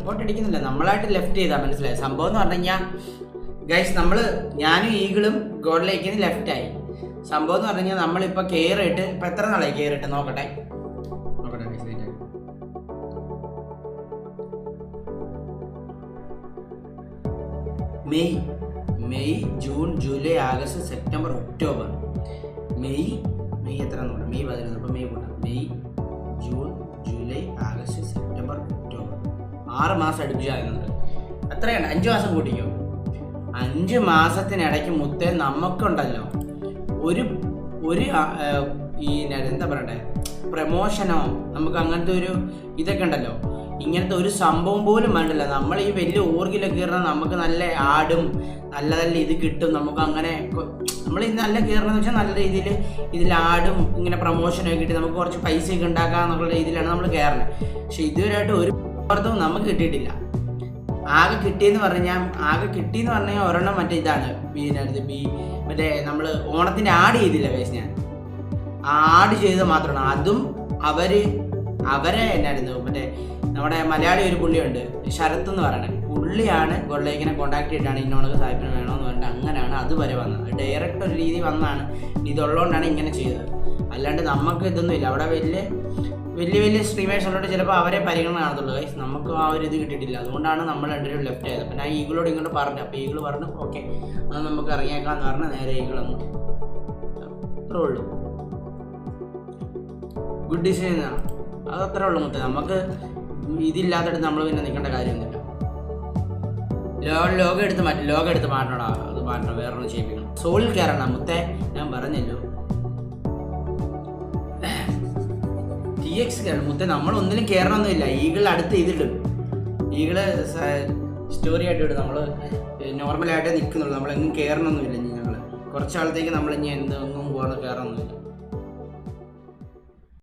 അങ്ങോട്ട് അടിക്കുന്നില്ല, നമ്മളായിട്ട് ലെഫ്റ്റ് ചെയ്താൽ മനസ്സിലായി. സംഭവം എന്ന് പറഞ്ഞു കഴിഞ്ഞാൽ ഗൈസ്, ഞാനും ഈഗിളും ഗോഡിലേക്ക് ലെഫ്റ്റായി. സംഭവം എന്ന് പറഞ്ഞു കഴിഞ്ഞാൽ നമ്മളിപ്പോൾ കയറിയിട്ട് ഇപ്പം എത്ര നാളായി കയറിയിട്ട് നോക്കട്ടെ. May June July August September October. May എത്ര നോക്കാം, മെയ് 11. അപ്പോൾ മെയ് കൂട്ടാം. May June July August September October 6 മാസം അടുപ്പിച്ചാകുന്നുണ്ട്. അത്രയാണ്, 5 മാസം കൂട്ടിക്കോ. 5 മാസത്തിനിടയ്ക്ക് മുത്തേ നമുക്കുണ്ടല്ലോ ഒരു ഈ എന്താ പറയണ്ടേ, പ്രമോഷനോ നമുക്ക് അങ്ങനത്തെ ഒരു ഇതൊക്കെ ഉണ്ടല്ലോ. ഇങ്ങനത്തെ ഒരു സംഭവം പോലും വേണ്ടല്ലോ. നമ്മൾ ഈ വലിയ ഓർഗിലൊക്കെ കയറണം, നമുക്ക് നല്ല ആടും നല്ല നല്ല ഇത് കിട്ടും. നമുക്ക് അങ്ങനെ നമ്മൾ നല്ല കയറണമെന്ന് വെച്ചാൽ നല്ല രീതിയിൽ ഇതിൽ ആടും ഇങ്ങനെ പ്രമോഷനൊക്കെ കിട്ടി നമുക്ക് കുറച്ച് പൈസയൊക്കെ ഉണ്ടാക്കാന്നുള്ള രീതിയിലാണ് നമ്മൾ കയറുന്നത്. പക്ഷെ ഇതുവരെയായിട്ട് ഒരു പുറത്തും നമുക്ക് കിട്ടിയിട്ടില്ല. ആകെ കിട്ടിയെന്ന് പറഞ്ഞാൽ ഒരെണ്ണം മറ്റേ ഇതാണ് മറ്റേ നമ്മൾ ഓണത്തിൻ്റെ ആഡ് ചെയ്തില്ല വേസ്, ഞാൻ ആഡ് ചെയ്ത് മാത്രമാണ്. അതും അവരെ എന്നായിരുന്നു മറ്റേ നമ്മുടെ മലയാളി ഒരു പുള്ളിയുണ്ട്, ശരത്ത് എന്ന് പറയണേ, പുള്ളിയാണ് ഗോൾഡേക്കിനെ കോൺടാക്ട് ചെയ്തിട്ടാണ് ഇന്നോണക്ക് സാഹിബിന് വേണമെന്ന് പറഞ്ഞിട്ട് അങ്ങനെയാണ് അതുവരെ വന്നത്. ഡയറക്റ്റ് ഒരു രീതി വന്നാണ്, ഇതുള്ളതുകൊണ്ടാണ് ഇങ്ങനെ ചെയ്തത്. അല്ലാണ്ട് നമുക്ക് ഇതൊന്നും ഇല്ല. അവിടെ വലിയ സ്ട്രീമേഴ്സ് ഉള്ളോട്ട് ചിലപ്പോൾ അവരെ പരിഗണന കാണത്തുള്ളൂ. ഗൈസ്, നമുക്ക് ആ ഒരു ഇത് കിട്ടിയിട്ടില്ല. അതുകൊണ്ടാണ് നമ്മൾ രണ്ടുപേരും ലെഫ്റ്റ് ആയത്. അപ്പോൾ ഞാൻ ഈഗിളോട് ഇങ്ങോട്ട് പറഞ്ഞു. അപ്പോൾ ഈഗിൾ പറഞ്ഞു ഓക്കെ അത് നമുക്ക് ഇറങ്ങിയേക്കാന്ന് പറഞ്ഞ് നേരെ ഈഗിളങ്ങ് അത്രേ ഉള്ളൂ. ഗുഡ് ഡിസിഷനാണ്, അതത്രേ ഉള്ളൂ മുത്തേ. നമുക്ക് ഇതില്ലാത്തടത്ത് നമ്മൾ പിന്നെ നിൽക്കേണ്ട കാര്യമൊന്നുമില്ല. ലോകം എടുത്ത് മാറ്റണടാ, അത് മാറ്റണം, വേറൊന്നും ചെയ്യിപ്പിക്കണം. സോളിൽ കയറണം മുത്തേ, ഞാൻ പറഞ്ഞല്ലോ. TX കയറണം മുത്തേ, നമ്മളൊന്നിനും കയറണമൊന്നുമില്ല. ഈഗിൾ അടുത്ത് ഇതിടും, ഈഗിള് സ്റ്റോറി ആയിട്ട് ഇടും. നമ്മൾ നോർമലായിട്ടേ നിൽക്കുന്നുള്ളൂ, നമ്മളെങ്ങും കയറണമൊന്നുമില്ല. ഞങ്ങൾ കുറച്ചാളത്തേക്ക് നമ്മൾ ഇനി എന്തൊന്നും പോകണം കയറണമൊന്നുമില്ല.